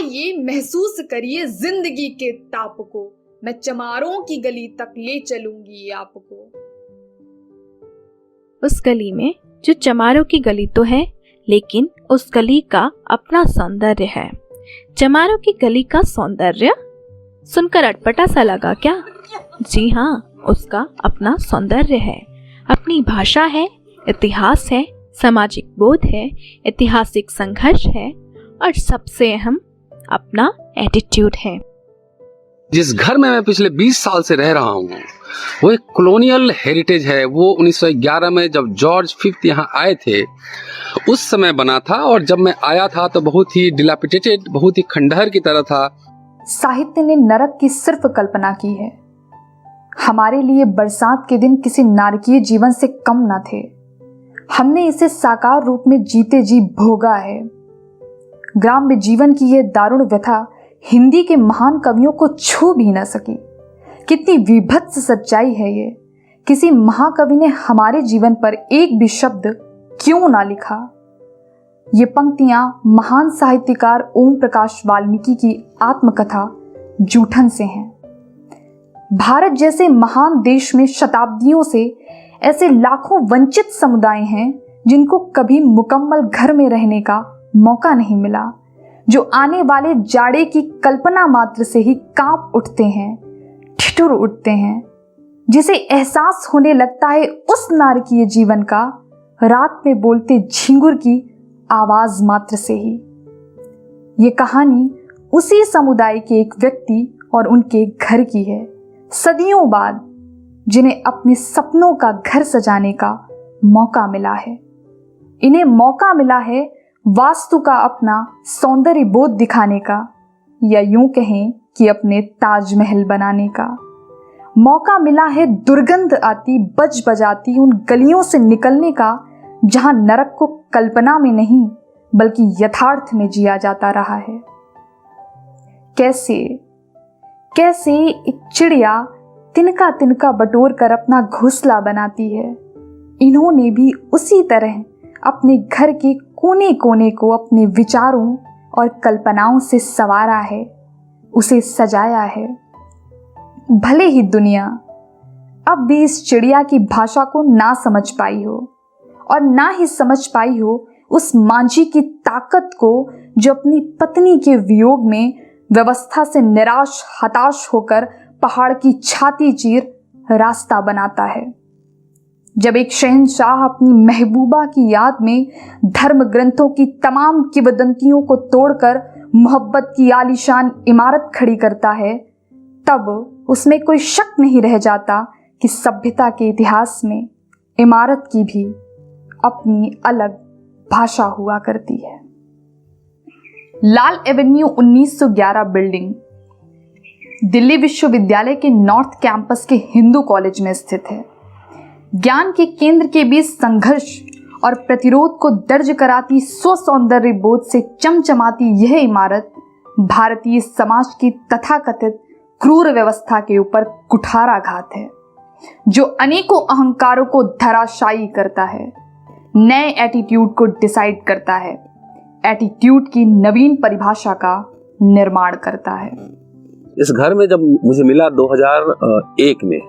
आइए महसूस करिए जिंदगी के ताप को, मैं चमारों की गली तक ले चलूंगी आपको। उस गली में जो चमारों की गली तो है, लेकिन उस गली का अपना सौंदर्य है। चमारों की गली का सौंदर्य सुनकर अटपटा सा लगा क्या? जी हाँ, उसका अपना सौंदर्य है, अपनी भाषा है, इतिहास है, सामाजिक बोध है, ऐतिहासिक संघर्ष है और सबसे अहम अपना एटीट्यूड है। जिस घर में मैं पिछले 20 साल से रह रहा हूँ वो एक कॉलोनियल हेरिटेज है। वो 1911 में जब जॉर्ज फिफ्थ यहाँ आए थे उस समय बना था, और जब मैं आया था तो बहुत ही डिलापिटेटेड, बहुत ही खंडहर की तरह था। साहित्य ने नरक की सिर्फ कल्पना की है। हमारे लिए बरसात के दिन किसी नारकीय जीवन से कम न थे। हमने इसे साकार रूप में जीते जी भोगा है। ग्राम्य जीवन की यह दारुण व्यथा हिंदी के महान कवियों को छू भी न सकी। कितनी विभत्स सच्चाई है ये। किसी महाकवि ने हमारे जीवन पर एक भी शब्द क्यों ना लिखा। ये पंक्तियां महान साहित्यकार ओम प्रकाश वाल्मीकि की आत्मकथा जूठन से हैं। भारत जैसे महान देश में शताब्दियों से ऐसे लाखों वंचित समुदाय हैं जिनको कभी मुकम्मल घर में रहने का मौका नहीं मिला, जो आने वाले जाड़े की कल्पना मात्र से ही कांप उठते हैं, ठिठुर उठते हैं, जिसे एहसास होने लगता है उस नारकीय जीवन का रात में बोलते झिंगुर की आवाज मात्र से ही। ये कहानी उसी समुदाय के एक व्यक्ति और उनके घर की है, सदियों बाद, जिन्हें अपने सपनों का घर सजाने का मौका मिला है। इन्हें मौका मिला है वास्तु का अपना सौंदर्य बोध दिखाने का, या यूं कहें कि अपने ताजमहल बनाने का। मौका मिला है दुर्गंध आती बज बजाती उन गलियों से निकलने का जहां नरक को कल्पना में नहीं बल्कि यथार्थ में जिया जाता रहा है। कैसे कैसे एक चिड़िया तिनका तिनका बटोर कर अपना घोंसला बनाती है, इन्होंने भी उसी तरह अपने घर के कोने कोने को अपने विचारों और कल्पनाओं से संवारा है, उसे सजाया है। भले ही दुनिया अब भी इस चिड़िया की भाषा को ना समझ पाई हो और ना ही समझ पाई हो उस मांझी की ताकत को जो अपनी पत्नी के वियोग में व्यवस्था से निराश हताश होकर पहाड़ की छाती चीर रास्ता बनाता है। जब एक शहंशाह अपनी महबूबा की याद में धर्म ग्रंथों की तमाम किंवदंतियों को तोड़कर मोहब्बत की आलीशान इमारत खड़ी करता है, तब उसमें कोई शक नहीं रह जाता कि सभ्यता के इतिहास में इमारत की भी अपनी अलग भाषा हुआ करती है। लाल एवेन्यू 1911 बिल्डिंग दिल्ली विश्वविद्यालय के नॉर्थ कैंपस के हिंदू कॉलेज में स्थित है। ज्ञान के केंद्र के बीच संघर्ष और प्रतिरोध को दर्ज कराती स्वसौंदर्य बोध से चमचमाती यह इमारत भारतीय समाज की तथाकथित क्रूर व्यवस्था के ऊपर कुठाराघात है, जो अनेकों अहंकारों को धराशायी करता है, नए एटीट्यूड को डिसाइड करता है, एटीट्यूड की नवीन परिभाषा का निर्माण करता है। इस घर में जब मुझे मिला 2001 में,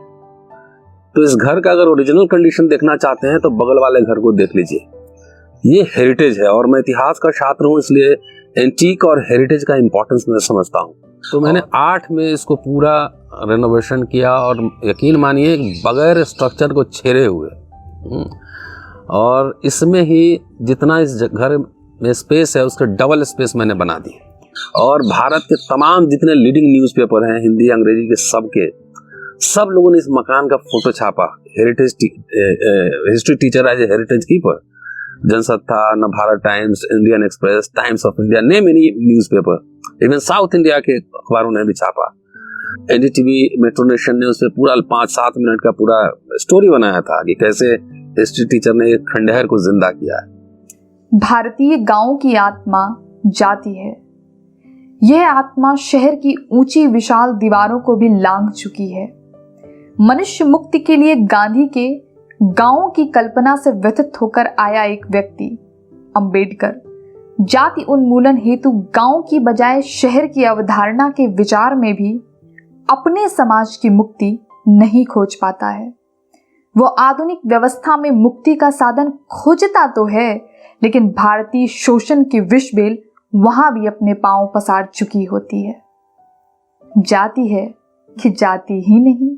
तो इस घर का अगर ओरिजिनल कंडीशन देखना चाहते हैं तो बगल वाले घर को देख लीजिए। ये हेरिटेज है, और मैं इतिहास का छात्र हूँ, इसलिए एंटीक और हेरिटेज का इम्पोर्टेंस मैं समझता हूँ। तो मैंने 8 में इसको पूरा रेनोवेशन किया, और यकीन मानिए बगैर स्ट्रक्चर को छेड़े हुए। और इसमें ही जितना इस घर में स्पेस है उसका डबल स्पेस मैंने बना दी। और भारत के तमाम जितने लीडिंग न्यूज़पेपर हैं, हिंदी अंग्रेजी के सब लोगों ने इस मकान का फोटो छापा। Heritage history teacher as a heritage keeper, Jansatta, Navbharat Times, Indian Express, Times of India, ने many newspaper, even South India के अखबारों ने भी छापा। एनडीटीवी, मेट्रो नेशन ने उस पर पूरा 5-7 मिनट का पूरा स्टोरी बनाया था कि कैसे हिस्ट्री टीचर ने एक खंडहर को जिंदा किया है। भारतीय गांवों की आत्मा जाती है। यह आत्मा शहर की ऊंची विशाल दीवारों को भी लांघ चुकी है। मनुष्य मुक्ति के लिए गांधी के गांवों की कल्पना से व्यथित होकर आया एक व्यक्ति, अंबेडकर, जाति उन्मूलन हेतु गांव की बजाय शहर की अवधारणा के विचार में भी अपने समाज की मुक्ति नहीं खोज पाता है। वो आधुनिक व्यवस्था में मुक्ति का साधन खोजता तो है, लेकिन भारतीय शोषण की विषबेल वहां भी अपने पांव पसार चुकी होती है। जाति है कि जाति ही नहीं,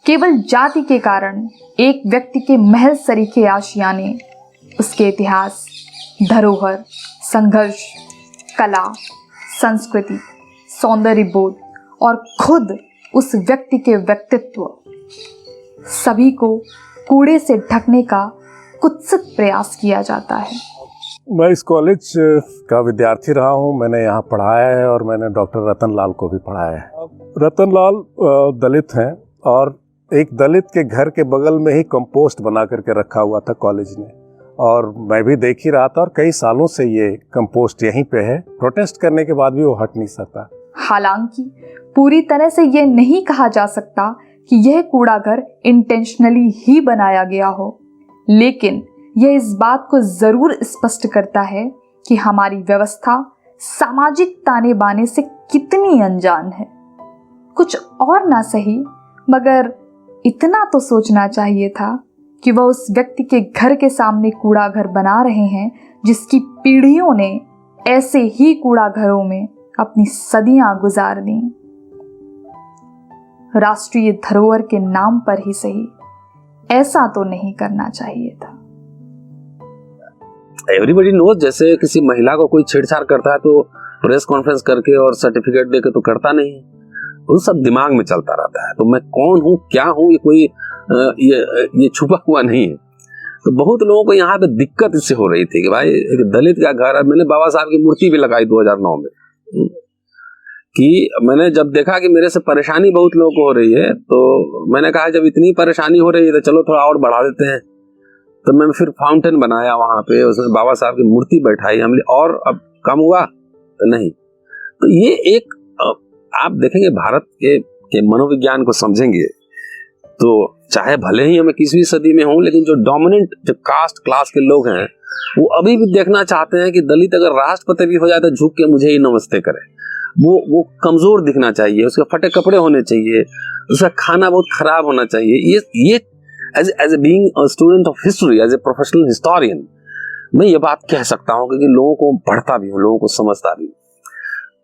केवल जाति के कारण एक व्यक्ति के महल सरीखे आशियाने, उसके इतिहास, धरोहर, संघर्ष, कला, संस्कृति, सौंदर्य बोध और खुद उस व्यक्ति के व्यक्तित्व, सभी को कूड़े से ढकने का कुत्सित प्रयास किया जाता है। मैं इस कॉलेज का विद्यार्थी रहा हूँ। मैंने यहाँ पढ़ाया है और मैंने डॉक्टर रतन लाल को भी पढ़ाया है। रतन लाल दलित हैं और एक दलित के घर के बगल में ही कंपोस्ट बना करके रखा हुआ था कॉलेज ने, और मैं भी देख ही रहा था। और कई सालों से ये कंपोस्ट यहीं पे है, प्रोटेस्ट करने के बाद भी वो हट नहीं सकता। हालांकि पूरी तरह से ये नहीं कहा जा सकता कि यह कूड़ा घर इंटेंशनली ही बनाया गया हो, लेकिन यह इस बात को जरूर स्पष्ट करता है कि हमारी व्यवस्था सामाजिक ताने बाने से कितनी अनजान है। कुछ और ना सही, मगर इतना तो सोचना चाहिए था कि वह उस व्यक्ति के घर के सामने कूड़ा घर बना रहे हैं जिसकी पीढ़ियों ने ऐसे ही कूड़ा घरों में अपनी सदियां गुजार दी। राष्ट्रीय धरोहर के नाम पर ही सही, ऐसा तो नहीं करना चाहिए था। एवरीबडी नोज, जैसे किसी महिला को कोई छेड़छाड़ करता है तो प्रेस कॉन्फ्रेंस करके और सर्टिफिकेट देके तो करता नहीं, वो सब दिमाग में चलता रहता है। तो मैं कौन हूँ, क्या हूँ, ये कोई ये छुपा हुआ नहीं है। तो बहुत लोगों को यहाँ पे दिक्कत इससे हो रही थी कि भाई एक दलित का घर है। मैंने बाबा साहब की मूर्ति भी लगाई 2009 में, कि मैंने जब देखा कि मेरे से परेशानी बहुत लोगों को हो रही है, तो मैंने कहा जब इतनी परेशानी हो रही है तो चलो थोड़ा और बढ़ा देते हैं। तो मैं फिर फाउंटेन बनाया वहां पे, उसमें बाबा साहब की मूर्ति बैठाई हमने, और अब कम हुआ तो नहीं। तो ये एक आप देखेंगे भारत के मनोविज्ञान को समझेंगे तो चाहे भले ही हमें 21वीं सदी में हों, लेकिन जो डोमिनेंट जो कास्ट क्लास के लोग हैं वो अभी भी देखना चाहते हैं कि दलित अगर राष्ट्रपति भी हो जाए तो झुक के मुझे ही नमस्ते करे। वो कमजोर दिखना चाहिए, उसके फटे कपड़े होने चाहिए, उसका खाना बहुत खराब होना चाहिए। ये as a being a student of history, as a professional historian, मैं ये बात कह सकता हूँ क्योंकि लोगों को पढ़ता भी हूँ, लोगों को समझता भी हूँ।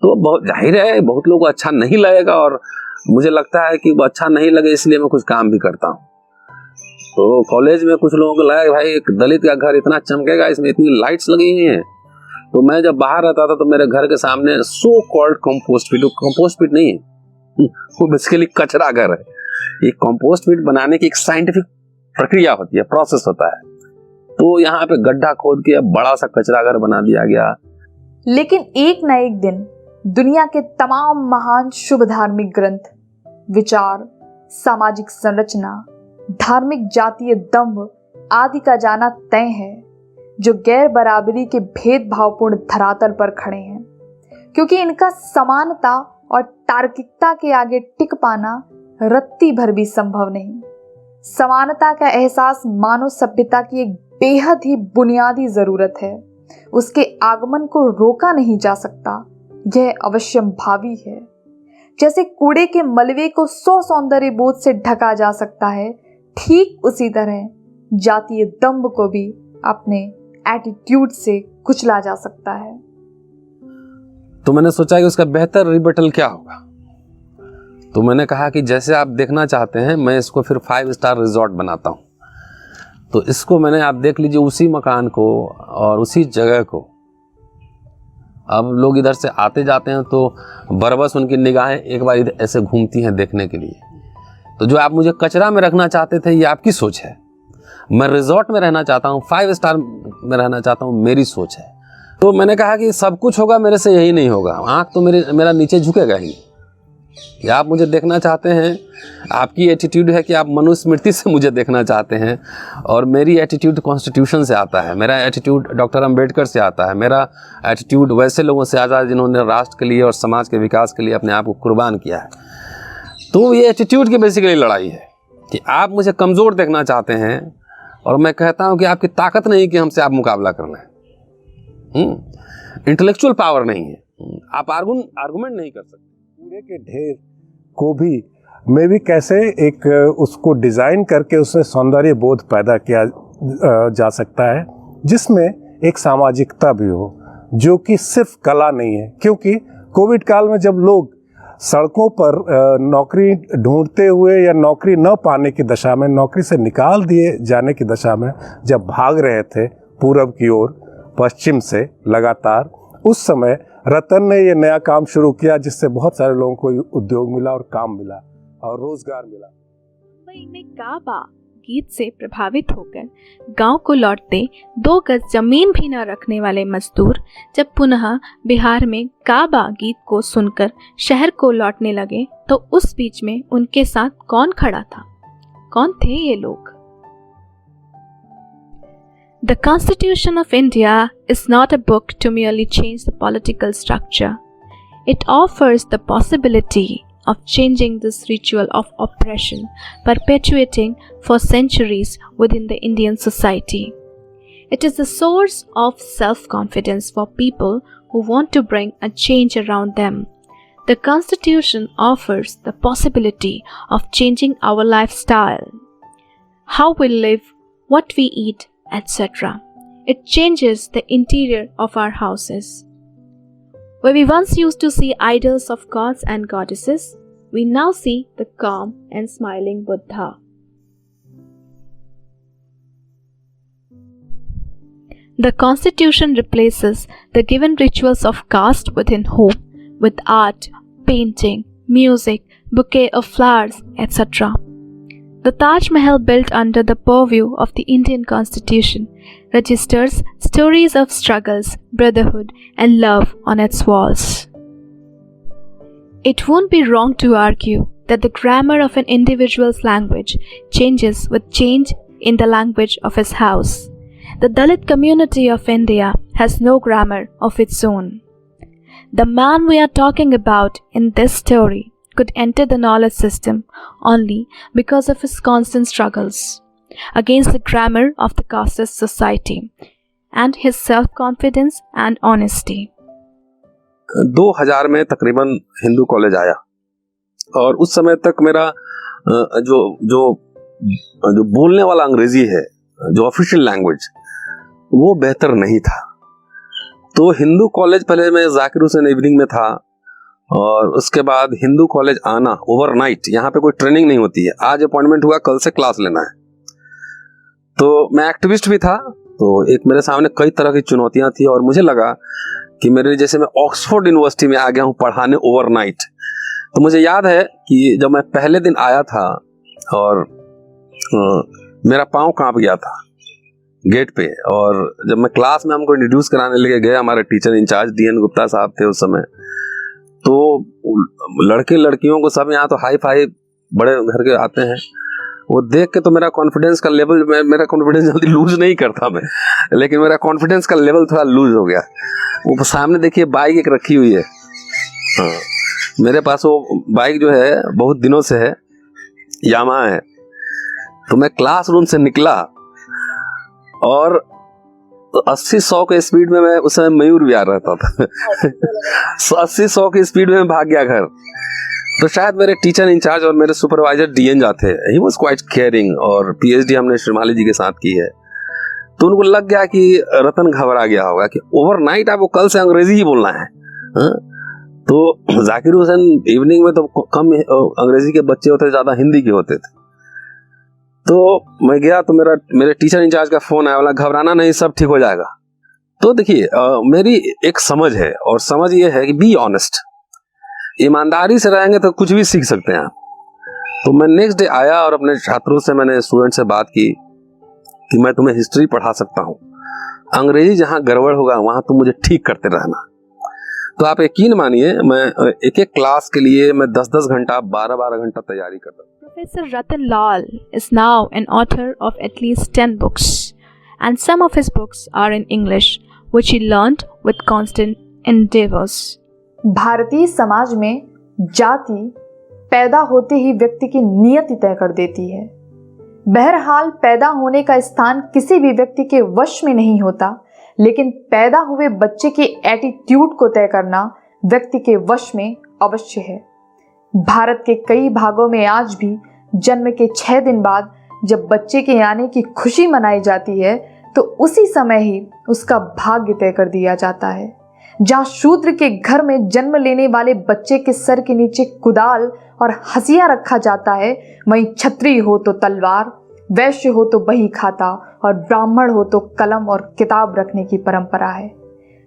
तो बहुत जाहिर है बहुत लोगों को अच्छा नहीं लगेगा, और मुझे लगता है कि वो अच्छा नहीं लगे इसलिए मैं कुछ काम भी करता हूँ। तो कॉलेज में कुछ लोगों को लगा भाई एक दलित का घर इतना चमकेगा, इसमें इतनी लाइट्स लगी हुई हैं। तो मैं जब बाहर रहता था तो मेरे घर के सामने so called compost pit, compost pit नहीं है, वो बेसिकली कचरा घर है। ये कंपोस्ट पिट बनाने की एक साइंटिफिक प्रक्रिया होती है, प्रोसेस होता है। तो यहाँ पे गड्ढा खोद के बड़ा सा कचरा घर बना दिया गया। लेकिन एक न एक दिन दुनिया के तमाम महान शुभ धार्मिक ग्रंथ, विचार, सामाजिक संरचना, धार्मिक जातीय दंभ आदि का जाना तय है जो गैर बराबरी के भेदभावपूर्ण धरातल पर खड़े हैं, क्योंकि इनका समानता और तार्किकता के आगे टिक पाना रत्ती भर भी संभव नहीं। समानता का एहसास मानव सभ्यता की एक बेहद ही बुनियादी जरूरत है। उसके आगमन को रोका नहीं जा सकता, यह अवश्यंभावी है। जैसे कूड़े के मलबे को 100 सौंदर्य बोध से ढका जा सकता है, ठीक उसी तरह जातीय दंभ को भी अपने एटीट्यूड से कुचला जा सकता है। तो मैंने सोचा कि उसका बेहतर रिबटल क्या होगा। तो मैंने कहा कि जैसे आप देखना चाहते हैं मैं इसको फिर 5 स्टार रिजॉर्ट बनाता हूँ। तो इसको मैंने, आप देख लीजिए, उसी मकान को और उसी जगह को, अब लोग इधर से आते जाते हैं तो बरबस उनकी निगाहें एक बार इधर ऐसे घूमती हैं देखने के लिए। तो जो आप मुझे कचरा में रखना चाहते थे ये आपकी सोच है, मैं रिजॉर्ट में रहना चाहता हूँ, 5 स्टार में रहना चाहता हूँ, मेरी सोच है। तो मैंने कहा कि सब कुछ होगा, मेरे से यही नहीं होगा। आँख तो मेरा नीचे झुकेगा ही। कि आप मुझे देखना चाहते हैं, आपकी एटीट्यूड है कि आप मनुस्मृति से मुझे देखना चाहते हैं, और मेरी एटीट्यूड कॉन्स्टिट्यूशन से आता है, मेरा एटीट्यूड डॉक्टर अंबेडकर से आता है, मेरा एटीट्यूड वैसे लोगों से आता है जिन्होंने राष्ट्र के लिए और समाज के विकास के लिए अपने आप को कुर्बान किया है। तो ये एटीट्यूड की बेसिकली लड़ाई है कि आप मुझे कमज़ोर देखना चाहते हैं और मैं कहता हूँ कि आपकी ताकत नहीं कि हमसे आप मुकाबला करना है। इंटेलेक्चुअल पावर नहीं है। आप आर्गुमेंट नहीं कर सकते। कूड़े के ढेर को भी मैं भी कैसे एक उसको डिज़ाइन करके उसमें सौंदर्य बोध पैदा किया जा सकता है, जिसमें एक सामाजिकता भी हो, जो कि सिर्फ कला नहीं है। क्योंकि कोविड काल में जब लोग सड़कों पर नौकरी ढूंढते हुए या नौकरी न पाने की दशा में, नौकरी से निकाल दिए जाने की दशा में जब भाग रहे थे पूरब की ओर पश्चिम से लगातार, उस समय रतन ने ये नया काम शुरू किया, जिससे बहुत सारे लोगों को उद्योग मिला और काम मिला और रोजगार मिला। मुंबई में काबा गीत से प्रभावित होकर गांव को लौटते 2 गज जमीन भी न रखने वाले मजदूर जब पुनः बिहार में काबा गीत को सुनकर शहर को लौटने लगे, तो उस बीच में उनके साथ कौन खड़ा था? कौन थे ये लोग? The Constitution of India is not a book to merely change the political structure. It offers the possibility of changing this ritual of oppression perpetuating for centuries within the Indian society. It is the source of self-confidence for people who want to bring a change around them. The Constitution offers the possibility of changing our lifestyle, how we live, what we eat, etc. It changes the interior of our houses. Where we once used to see idols of gods and goddesses, we now see the calm and smiling Buddha. The Constitution replaces the given rituals of caste within home with art, painting, music, bouquet of flowers, etc. The Taj Mahal, built under the purview of the Indian Constitution, registers stories of struggles, brotherhood, and love on its walls. It won't be wrong to argue that the grammar of an individual's language changes with change in the language of his house. The Dalit community of India has no grammar of its own. The man we are talking about in this story could enter the knowledge system only because of his constant struggles against the grammar of the casteist society and his self-confidence and honesty. 2000 में तकरीबन Hindu college आया और उस समय तक मेरा जो बोलने वाला अंग्रेजी है, जो ऑफिशियल लैंग्वेज, वो बेहतर नहीं था। तो हिंदू कॉलेज पहले मैं जाकिर हुसैन इवनिंग में था और उसके बाद हिंदू कॉलेज आना ओवरनाइट, यहाँ पे कोई ट्रेनिंग नहीं होती है, आज अपॉइंटमेंट हुआ कल से क्लास लेना है। तो मैं एक्टिविस्ट भी था, तो एक मेरे सामने कई तरह की चुनौतियां थी और मुझे लगा कि मेरे जैसे मैं ऑक्सफोर्ड यूनिवर्सिटी में आ गया हूँ पढ़ाने ओवरनाइट। तो मुझे याद है कि जब मैं पहले दिन आया था और मेरा पाँव कांप गया था गेट पे, और जब मैं क्लास में हमको इंट्रोड्यूस कराने लेके गए, हमारे टीचर इंचार्ज DN गुप्ता साहब थे उस समय, तो लड़के लड़कियों को सब यहाँ तो हाई फाई बड़े घर के आते हैं, वो देख के तो मेरा कॉन्फिडेंस का लेवल, मेरा कॉन्फिडेंस जल्दी लूज नहीं करता मैं, लेकिन मेरा कॉन्फिडेंस का लेवल थोड़ा लूज हो गया। वो सामने देखिए बाइक एक रखी हुई है, हाँ मेरे पास वो बाइक जो है बहुत दिनों से है, यामा है। तो मैं क्लासरूम से निकला और 80-100 के स्पीड में, मैं उस समय मयूर विहार रहता था 80-100 की स्पीड में भाग गया घर। तो शायद मेरे टीचर इंचार्ज और मेरे सुपरवाइजर DN जाते, ही वॉज क्वाइट केयरिंग, और PhD हमने श्रीमाली जी के साथ की है। तो उनको लग गया कि रतन घबरा गया होगा कि ओवरनाइट आपको कल से अंग्रेजी ही बोलना है। तो जाकिर हुसैन इवनिंग में तो कम अंग्रेजी के बच्चे होते, ज़्यादा हिंदी के होते थे। तो मैं गया तो मेरे टीचर इंचार्ज का फोन आया, वाला घबराना नहीं, सब ठीक हो जाएगा। तो देखिए मेरी एक समझ है, और समझ ये है कि बी ऑनेस्ट, ईमानदारी से रहेंगे तो कुछ भी सीख सकते हैं आप। तो मैं नेक्स्ट डे आया और अपने छात्रों से, मैंने स्टूडेंट से बात की कि मैं तुम्हें हिस्ट्री पढ़ा सकता हूँ, अंग्रेजी जहाँ गड़बड़ होगा वहाँ तुम मुझे ठीक करते रहना। तो आप यकीन मानिए, मैं एक एक क्लास के लिए मैं 10-10 घंटा, 12-12 घंटा तैयारी करता हूँ। Professor Ratan Lal is now an author of at least 10 books, and some of his books are in English, which he learned with constant endeavors. Bharatiya Samaj में जाति पैदा होते ही व्यक्ति की नियति तय कर देती है। बहरहाल पैदा होने का स्थान किसी भी व्यक्ति के वश में नहीं होता, लेकिन पैदा हुए बच्चे के एटीट्यूड को तय करना व्यक्ति के वश में अवश्य है। भारत के कई भागों में आज भी जन्म के 6 दिन बाद जब बच्चे के आने की खुशी मनाई जाती है तो उसी समय ही उसका भाग्य तय कर दिया जाता है। जहाँ शूद्र के घर में जन्म लेने वाले बच्चे के सर के नीचे कुदाल और हसिया रखा जाता है, वहीं क्षत्रिय हो तो तलवार, वैश्य हो तो बही खाता और ब्राह्मण हो तो कलम और किताब रखने की परंपरा है।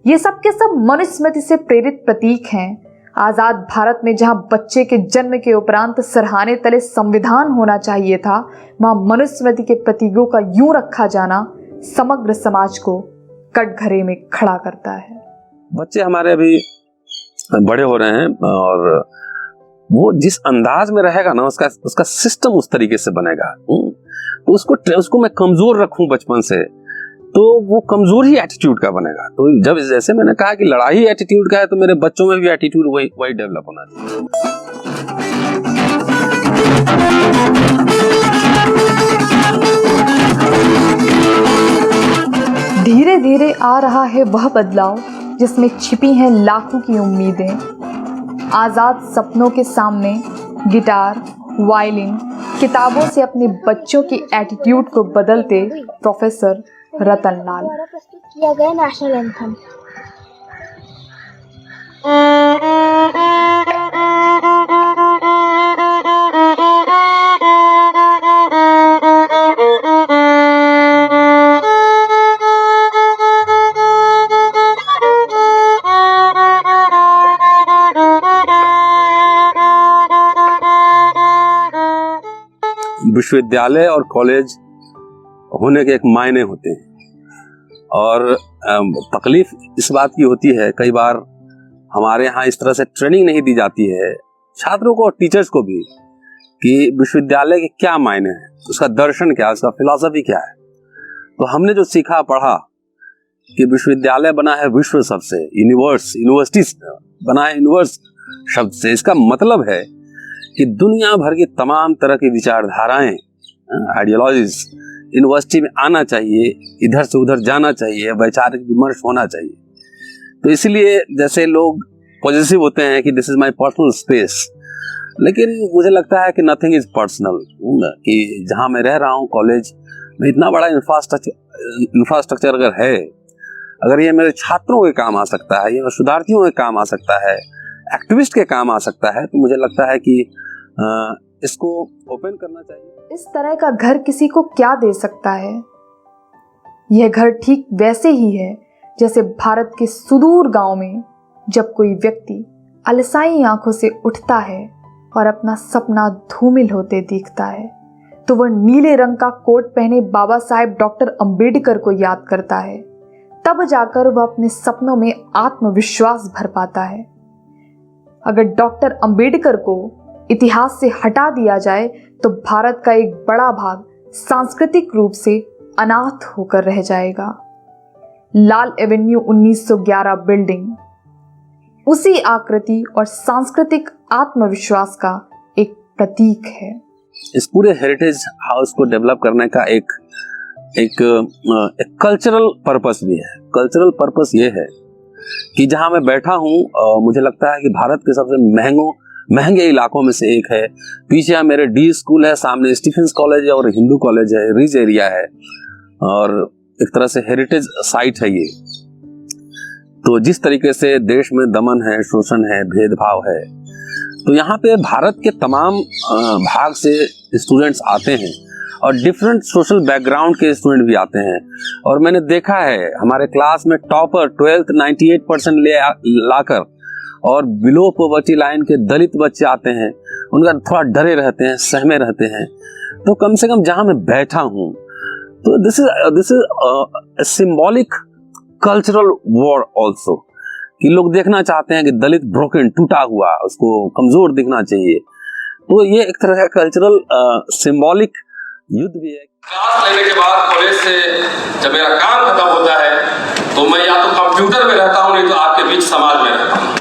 ये सब के सब मनुस्मृति से प्रेरित प्रतीक हैं। आजाद भारत में जहां बच्चे के जन्म के उपरांत सरहाने तले संविधान होना चाहिए था, वहां मनुस्मृति के प्रतीकों का यूं रखा जाना समग्र समाज को कटघरे में खड़ा करता है। बच्चे हमारे अभी बड़े हो रहे हैं और वो जिस अंदाज में रहेगा ना उसका सिस्टम उस तरीके से बनेगा। तो उसको मैं कमजोर रखूं बचपन से तो वो कमजोर ही एटीट्यूड का बनेगा। तो जब जैसे मैंने कहा कि लड़ाई एटीट्यूड का है तो मेरे बच्चों में भी एटीट्यूड वही डेवलप होना चाहिए। धीरे धीरे आ रहा है वह बदलाव जिसमें छिपी हैं लाखों की उम्मीदें। आजाद सपनों के सामने गिटार, वायलिन, किताबों से अपने बच्चों की एटीट्यूड को बदलते प्रोफेसर रतन लाल। द्वारा प्रस्तुत किया गया नेशनल एंथम। विश्वविद्यालय और कॉलेज होने के एक मायने होते हैं और तकलीफ इस बात की होती है कई बार हमारे यहाँ इस तरह से ट्रेनिंग नहीं दी जाती है छात्रों को और टीचर्स को भी कि विश्वविद्यालय के क्या मायने हैं, उसका दर्शन क्या है, उसका फिलॉसफी क्या है। तो हमने जो सीखा पढ़ा कि विश्वविद्यालय बना है विश्व शब्द से, यूनिवर्सिटी बना है यूनिवर्स शब्द से। इसका मतलब है कि दुनिया भर की तमाम तरह की विचारधाराएं, आइडियोलॉजीज यूनिवर्सिटी में आना चाहिए, इधर से उधर जाना चाहिए, वैचारिक विमर्श होना चाहिए। तो इसलिए जैसे लोग पॉजिटिव होते हैं कि this is my personal space, लेकिन मुझे लगता है कि नथिंग इज पर्सनल। कि जहां मैं रह रहा हूं कॉलेज में इतना बड़ा इंफ्रास्ट्रक्चर अगर है, अगर ये मेरे छात्रों के काम आ सकता है, ये शोधार्थियों के काम आ सकता है, एक्टिविस्ट के काम आ सकता है, तो मुझे लगता है कि इसको ओपन करना चाहिए। इस तरह का घर किसी को क्या दे सकता है? यह घर ठीक वैसे ही है जैसे भारत के सुदूर गांव में जब कोई व्यक्ति अलसाई आंखों से उठता है और अपना सपना धूमिल होते दिखता है तो वह नीले रंग का कोट पहने बाबा साहेब डॉक्टर अंबेडकर को याद करता है। तब जाकर वह अपने सपनों में आत्मविश्वास भर पाता है। अगर डॉक्टर अंबेडकर को इतिहास से हटा दिया जाए तो भारत का एक बड़ा भाग सांस्कृतिक रूप से अनाथ होकर रह जाएगा। लाल एवेन्यू 1911 बिल्डिंग उसी आकृति और सांस्कृतिक आत्मविश्वास का एक प्रतीक है। इस पूरे हेरिटेज हाउस को डेवलप करने का एक कल्चरल पर्पस भी है। कल्चरल पर्पस ये है कि जहां मैं बैठा हूं मुझे लगता है कि भारत के सबसे महंगे इलाकों में से एक है। पीछे मेरे डी स्कूल है, सामने स्टीफेंस कॉलेज है और हिंदू कॉलेज है, रिज एरिया है और एक तरह से हेरिटेज साइट है ये। तो जिस तरीके से देश में दमन है, शोषण है, भेदभाव है, तो यहाँ पे भारत के तमाम भाग से स्टूडेंट्स आते हैं और डिफरेंट सोशल बैकग्राउंड के स्टूडेंट भी आते हैं। और मैंने देखा है हमारे क्लास में टॉपर 12th 98% लाकर और बिलो पॉवर्टी लाइन के दलित बच्चे आते हैं, उनका थोड़ा डरे रहते हैं, सहमे रहते हैं। तो कम से कम जहां मैं बैठा हूं तो this is symbolic cultural war also, कि लोग देखना चाहते हैं कि दलित ब्रोकन, टूटा हुआ, उसको कमजोर दिखना चाहिए। तो ये एक तरह का कल्चरल सिंबॉलिक युद्ध भी है। क्लास लेने के बाद कॉलेज से जब मेरा काम खत्म होता है तो मैं या तो कंप्यूटर में रहता हूँ, नहीं तो आपके बीच समाज में रहता हूँ।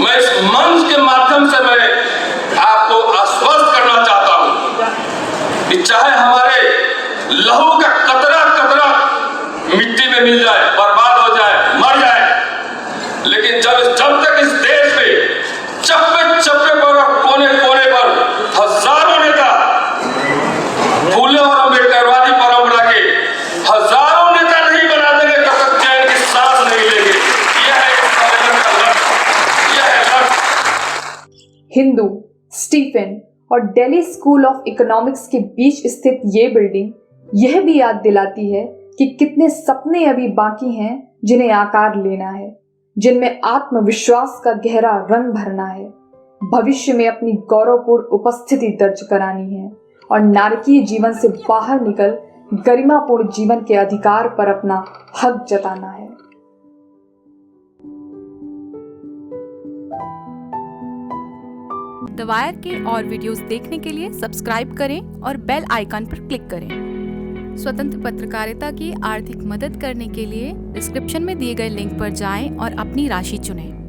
मैं इस मंच के माध्यम से मैं आपको आश्वस्त करना चाहता हूँ कि चाहे हमारे लहू का कतरा पे मिल जाए, बर्बाद हो जाए, मर जाए, लेकिन जब तक इस देश में चप्पे चप्पे पर और कोने कोने पर हजारों नेता फूले और अम्बेडकरवादी परंपरा के हजारों नेता नहीं बना देंगे, तब तक चैन की सांस नहीं लेंगे। यह है इस सम्मेलन का लक्ष्य, यह है लक्ष्य। हिंदू, स्टीफन और दिल्ली स्कूल ऑफ इकोनॉमिक्स के बीच स्थित ये बिल्डिंग यह भी याद दिलाती है कि कितने सपने अभी बाकी हैं जिन्हें आकार लेना है, जिनमें आत्मविश्वास का गहरा रंग भरना है, भविष्य में अपनी गौरवपूर्ण उपस्थिति दर्ज करानी है और नारकीय जीवन से बाहर निकल गरिमापूर्ण जीवन के अधिकार पर अपना हक जताना है। द वायर के और वीडियोस देखने के लिए सब्सक्राइब करें और बेल आइकन पर क्लिक करें। स्वतंत्र पत्रकारिता की आर्थिक मदद करने के लिए डिस्क्रिप्शन में दिए गए लिंक पर जाएं और अपनी राशि चुनें।